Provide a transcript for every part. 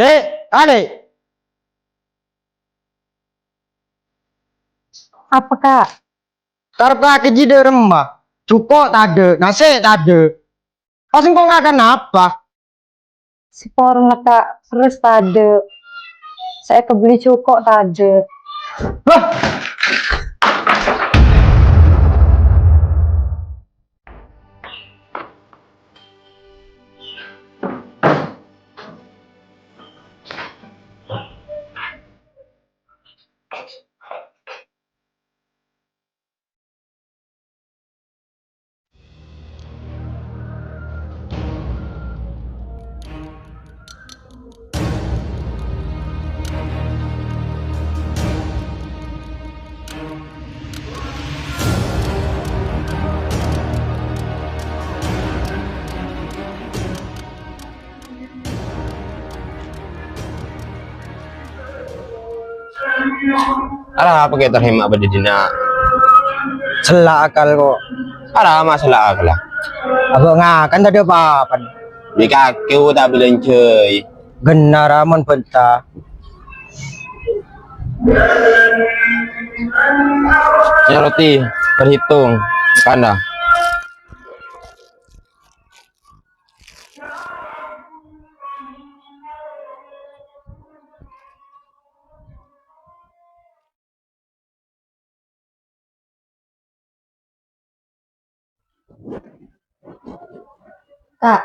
Dek, adek. Apa kak? Karep kaki jide remah. Cukup tade, nasi tade. Pas engkau ngakan apa? Si porong lah kak, terus tade. Saya kebeli cukup tade. Wah, Alah apa kita terhemat pada dina? selak akal kok. Alah masalah aku lah. Abang ngakan tadi apa-apa. Di kaki tak bilang cuy. Genaraman benta. Ya roti berhitung kanda. Kak,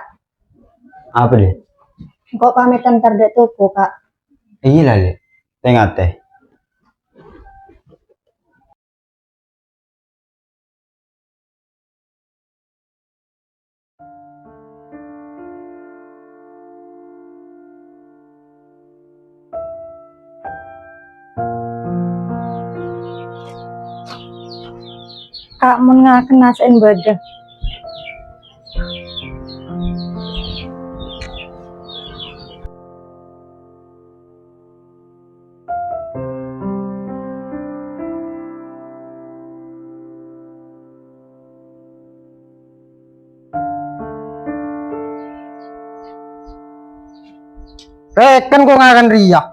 Apa deh? kok pamitan terdek tuku kak? Iya lah deh. Tengah teh. Kak, mau ngaken nasain badeng. Kan kok ngakan riak.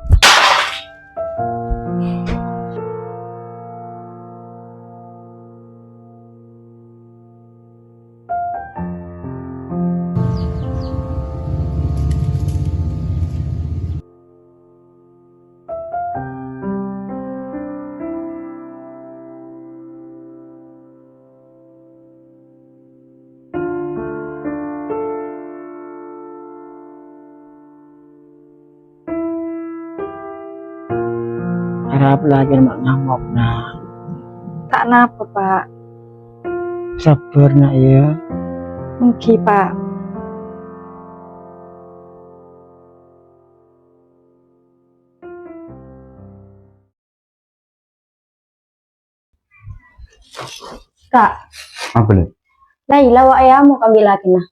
Harap lagi mak ngamuk nah. Kak, napa pak? Sabar nak ya. Mungkin pak. Kak, Apa deh? Laila wa ayamu kambil lagi nah.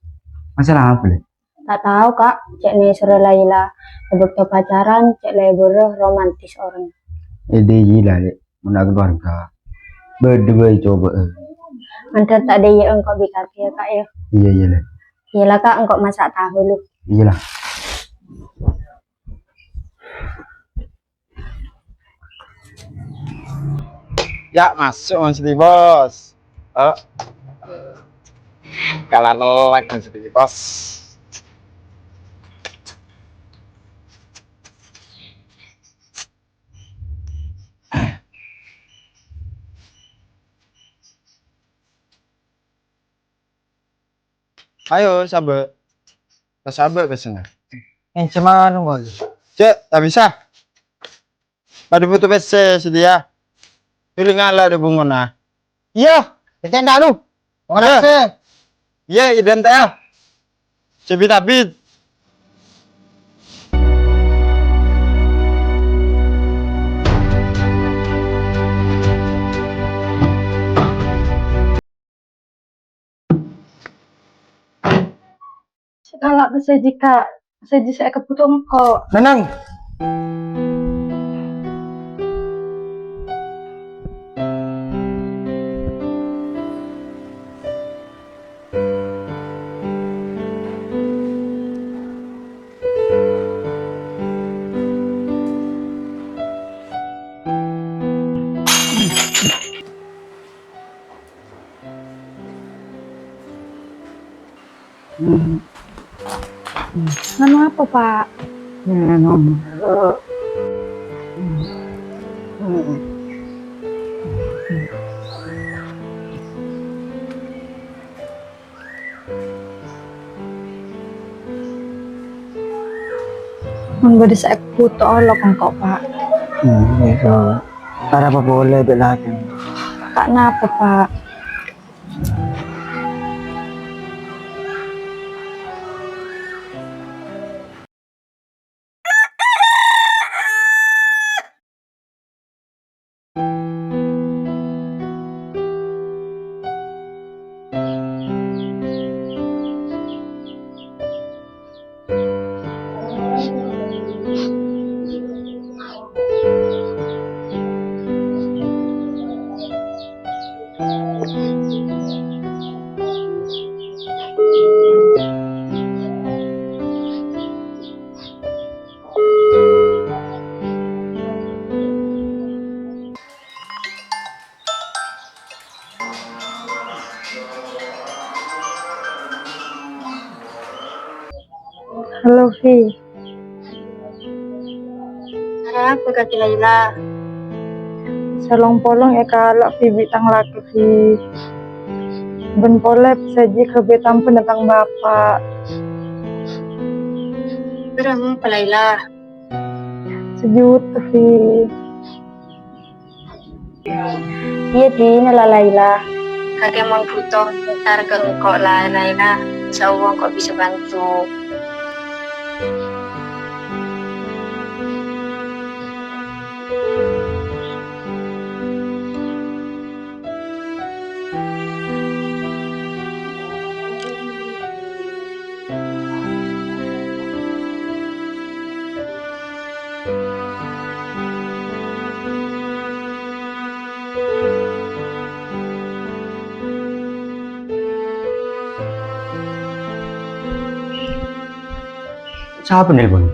Masalah apa deh? Tak tahu kak, cek nih suruh Laila. Lebih ke pacaran, cek labor romantis orang. Ide gila deh. Mana keluarga. Berdua coba. Mantan tak ada ya engkau bikin ya kak ya. Iya iya lah. Iyalah kak, engkau masak tahu lu. Iya lah. Ya masuk Mas Di bos. Oh. Kalah nolak Mas Di bos. Ayo sabar. Sabar pesennya. Cuman bos. Cek, tak bisa. Ada butuh PC sedia. Pilih ngalah ada bungona. Iya, tenda lu. Bungona. Iya, identik ya. Cebit abit. Kalau bisa jika saya kebutuhan engkau. Nenang. Nganu apa, Pak? Nganu. Mun bade saya puto olok kok, Pak. Itu. Para apa boleh belakan. Kak napa, Pak? Halo, Vi. Apa kaki Laila? Salong polong kalak Vi bitang laki Vi. Ben polep saji kebetam pendatang bapak. Berang apa Laila? Sejuta Vi. Iya di nala Laila. Kakek mau butuh ntar ke engkau lah Laila. Insya Allah kau bisa bantu. Siapa nelpon?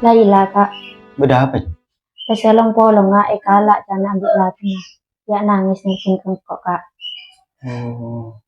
Laila, Kak. Beda apa? Salong polong kalak jangan ambil lagi. Ya nangis nih kok, Kak. Oh.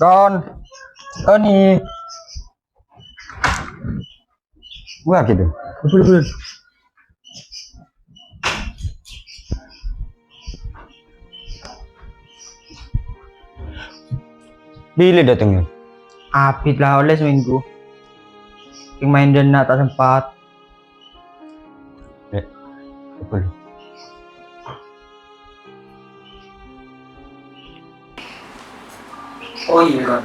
Ron, gua gitu. Betul. Bila datangnya? Apit lah oleh seminggu. Yang main dana tak sempat. Betul. Oh iya kan.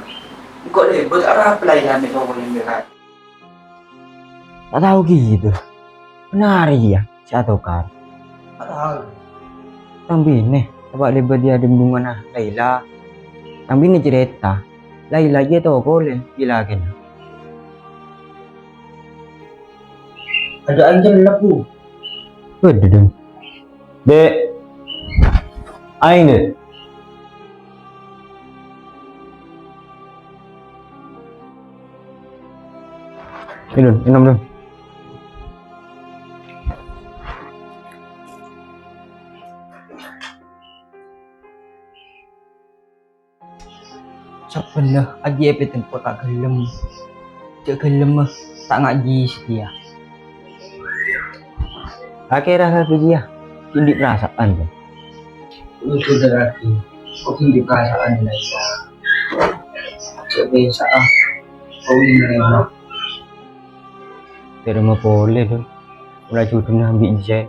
Kok deh, buat apa pelajaran itu yang berat? Tak tahu gitu. Benar ya, si Atokar. Tak tahu. Tang bini, coba libat dia dengan mana Laila. Tang bini cerita, Laila dia tahu boleh bilangin. Ada aja lepu. Betul. Dek, aing deh. Minum dulu. Sebenarnya aja apa tempat tak gelem. Cek gelem tak ngaji setia. Akhirnya rasa dia, hindi perasaan tuh. Itu berarti kok hindi perasaan Laila. Cek biasa kau ini Laila. Pero mapole doon. Wala juto na ambil siya.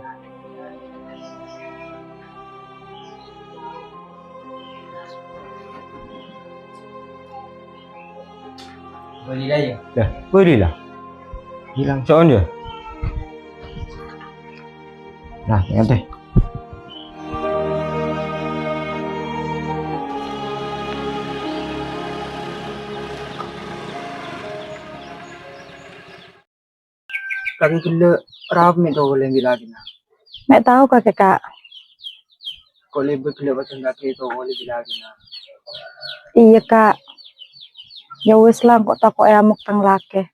Boleh lah ya. Dah, boleh lah. Hilang soon dia. Nah, ingat deh. lagi gila rap me to boleh bilagi na. Mek tahu Kak. Kok lebih gila macam lagi to boleh bilagi na. Iya Kak. Ya wis lah kok takok amuk tang laki.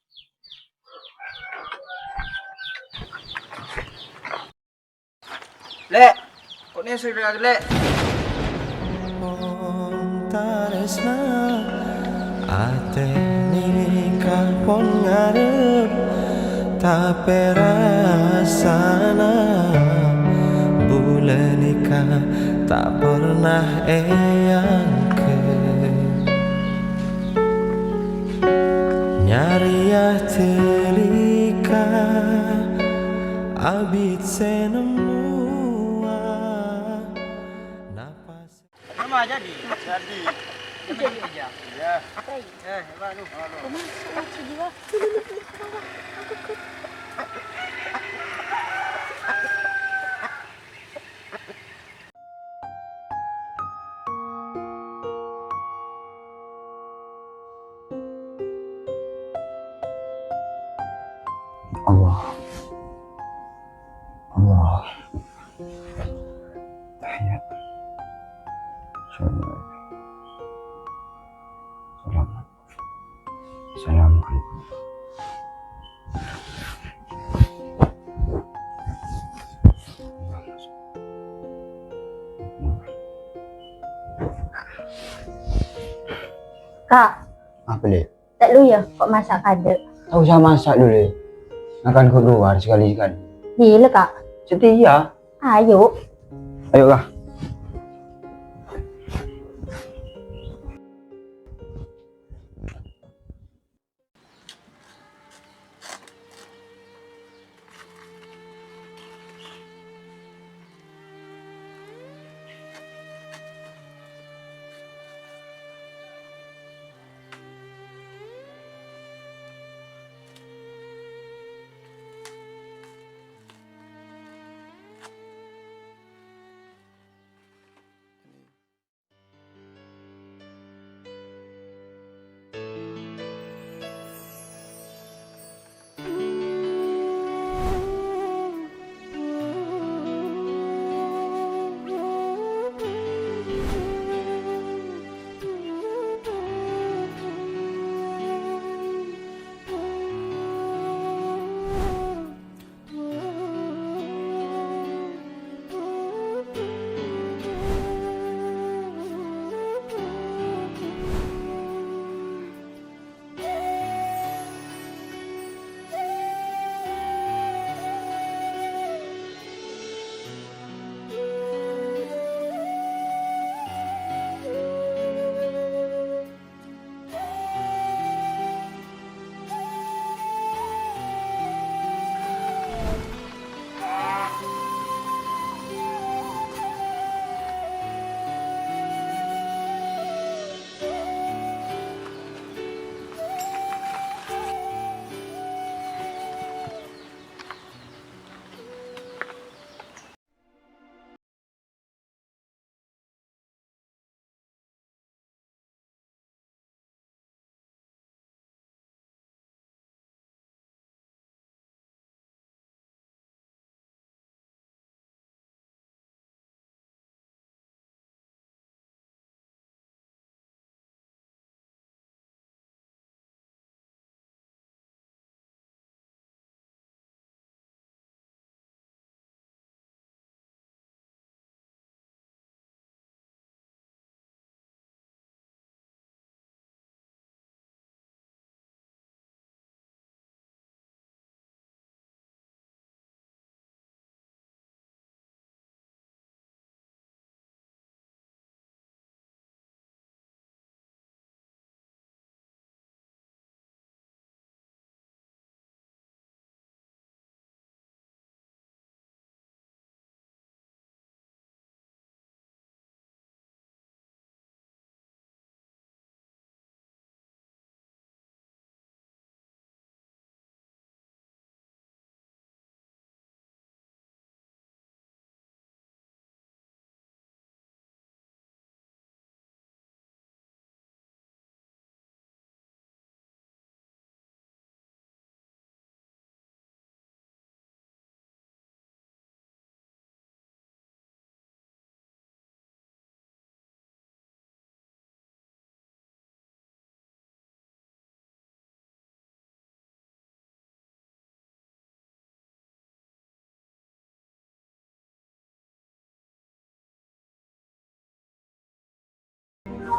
Lek, kok ni sudah lagi lek. Taresna ate nikah pon ngarep tapi rasana bulan nikah tak pernah eyang ke nyari ya telika abit senemua napas. Sama jadi. Jadi aja. Ya. Baru. Allah. Tahiyat. Assalamualaikum. Kak, Apa deh? tak lu ya kok masak ada? Tak usah masak dulu. Akan keluar sekali-sekali. Gila Kak. Setia. Ayo. Ayolah.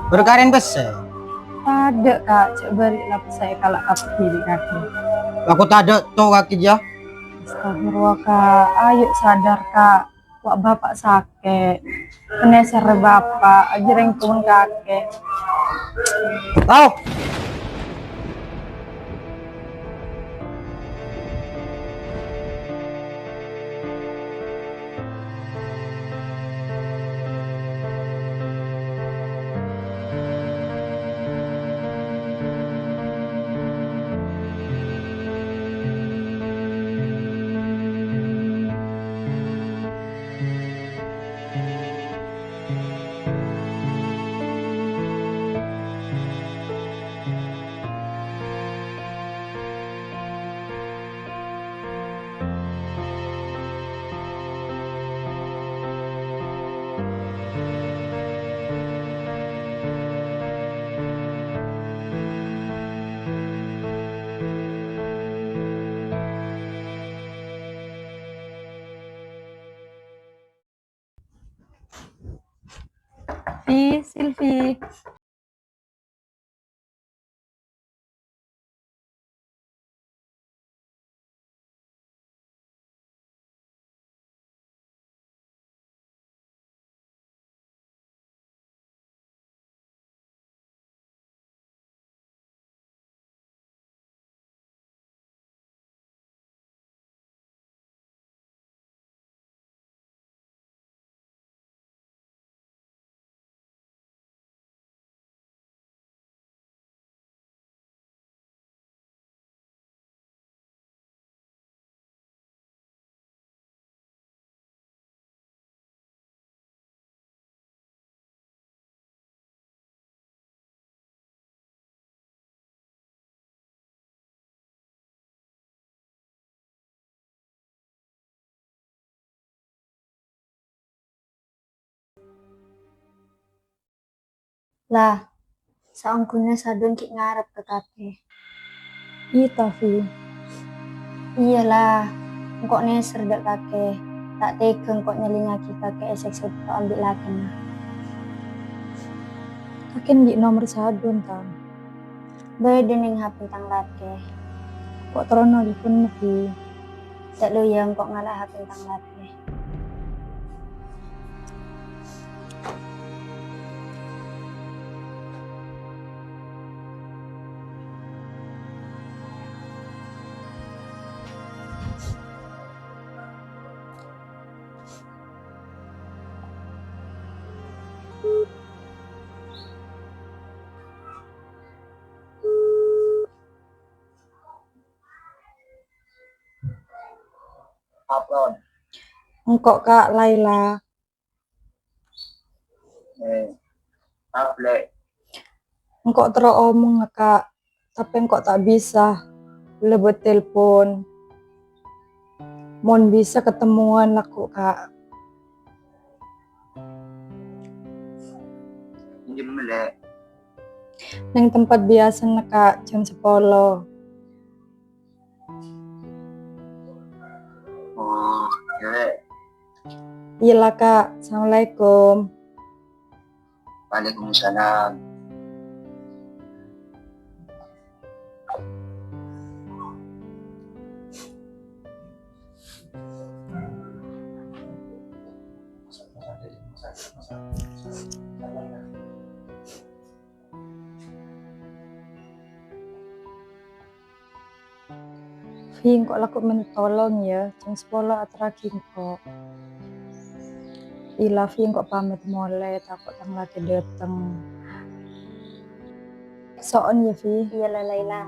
Berkaren besar. Ada kak, cek baliklah saya kalau kaki di kaki. Aku tak ada tuh kaki jah. Astagfirullah kak, ayo sadar kak. Wak bapak sakit. Peneser bapak, ajareng pun kakek. Tahu. Silvi. Lah, saungkuna sadun ki ngarep ke kakek. Iya tapi Iyalah, kok neser dak kakek. Tak tegeng kok nyelingaki kakek esek kok ambil lagi nah. kakek di nomor sadun tam. Beda ning HP tang lake. Kok terono di pun Vi. Tak loyang kok ngalah HP tang lake. Engkok kak Laila. Engkok terus omong kak, tapi engkok tak bisa lebet telepon. Mohon bisa ketemuan aku kak. Neng tempat biasa kak, jam 10. Iya kak, assalamualaikum. Waalaikumsalam. Vi, kok laku mentolong ya, jam 10 atraki kok. Ila Vi kok pamit mulai, takut tang lagi dateng. Soon ya Vi. Iyalah Laila.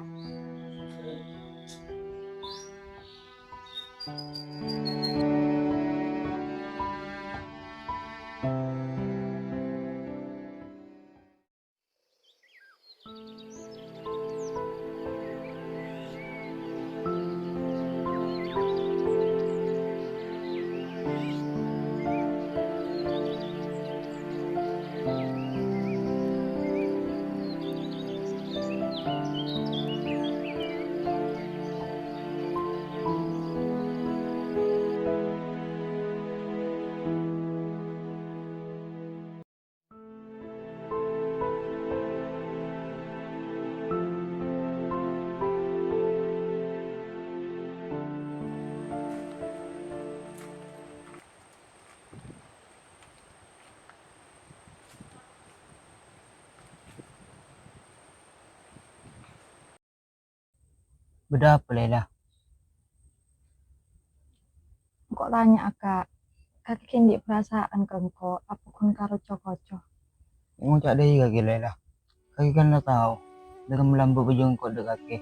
Beda apa Lela? Kok tanya kak? Kakek kendi perasaan ke engkau, apa kun karo cokoco? Ngucap deh kaki Lela. Kaki kan udah tahu. Dengan melambut baju kok dek kaki.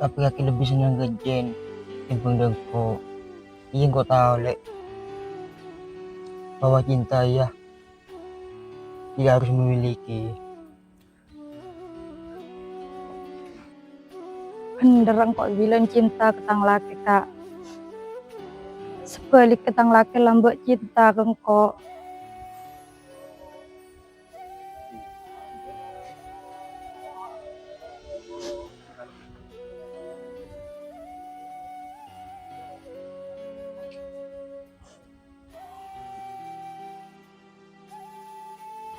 Tapi kaki lebih senang ke Jen. Timbang dengko. Iya kau tahu lek. Bahwa cinta ya tidak harus memiliki. Bener engkau bilang cinta ke tang laki kak. Sebalik ke tang laki lambut cinta ke engkau.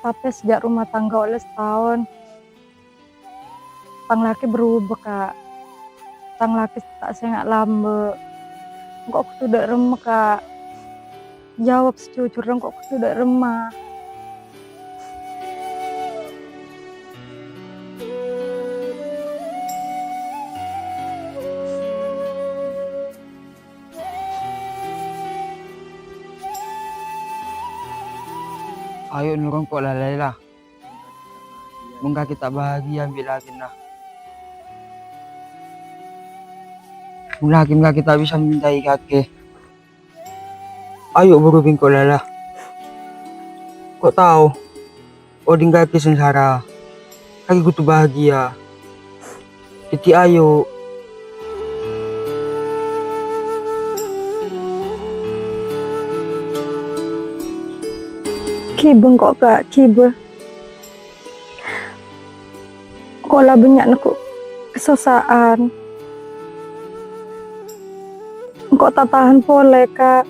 Tapi sejak rumah tangga oleh setahun, tang laki berubah kak. Tang laki tak sangat lambe. Kok aku tidak remah kak. Jawab sejujurnya kok aku tidak remah. Ayo nurung kok lalai lah. Mungkin kita bahagia ambil lagi nah. Mungkin kita bisa mencintai kakek. Ayo berubing kok lala. Kok tahu? Oding kaki sengsara. Kaki kutu bahagia. Jadi ayo. Kibeng kok kak, kibe. Kok lah banyak aku kesosaan. Kok tak tahan pole kak.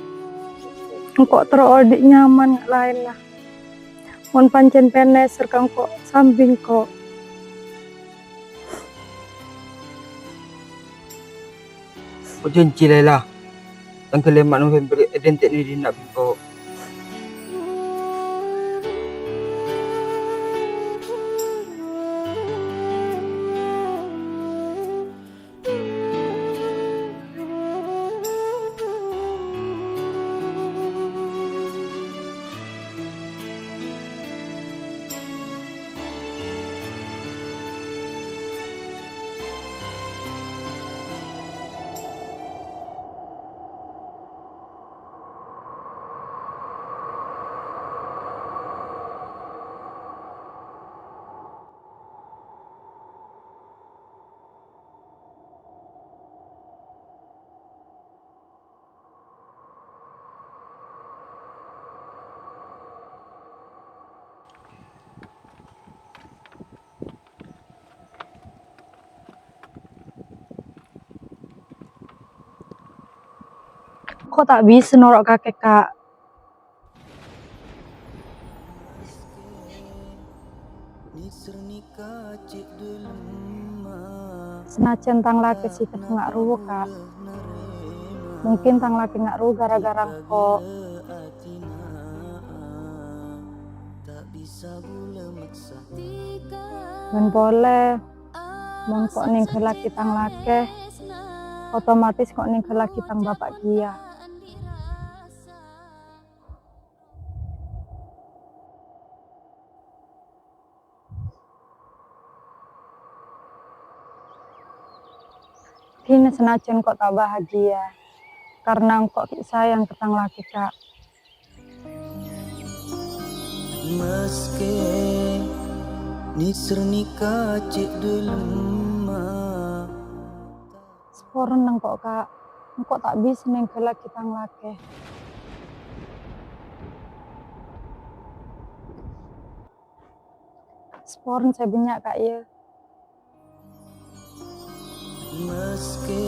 Kok terodik nyaman nggak lain lah. Mon pancen peneser kang kok samping kok. Kok janji lah. Tanggal 5 November identik ni nak kok. Kok tak bisa norok kakek kak. Senajan tang laki sih nggak ruh kak. Mungkin tang laki nggak ruh gara-gara kok. Dan boleh, mau kok ning laki tang laki, otomatis kok ning laki tang bapak dia. Kini senajan kok tak bahagia, karena kok sayang ketang laki kak. Meski nisrnika cik delema Sporen nang kok kak, kok tak bisa neng laki tang laki. Sporen saya banyak kak ya. Meski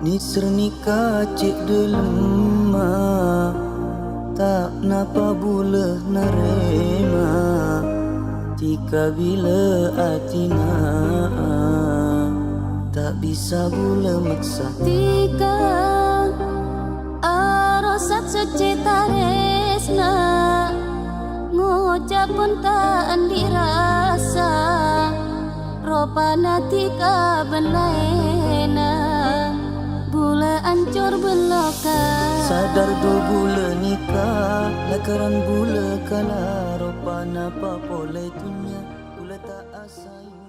nisrnika cik delema tak napa boleh narema tika bila atina tak bisa boleh maksa tika arosat secita resna ngucap pun tak andi rasa ropana tika benaena bule ancur beloka Sadar do bule nikah lakaran bule kala ropana papole tunya bule tak asai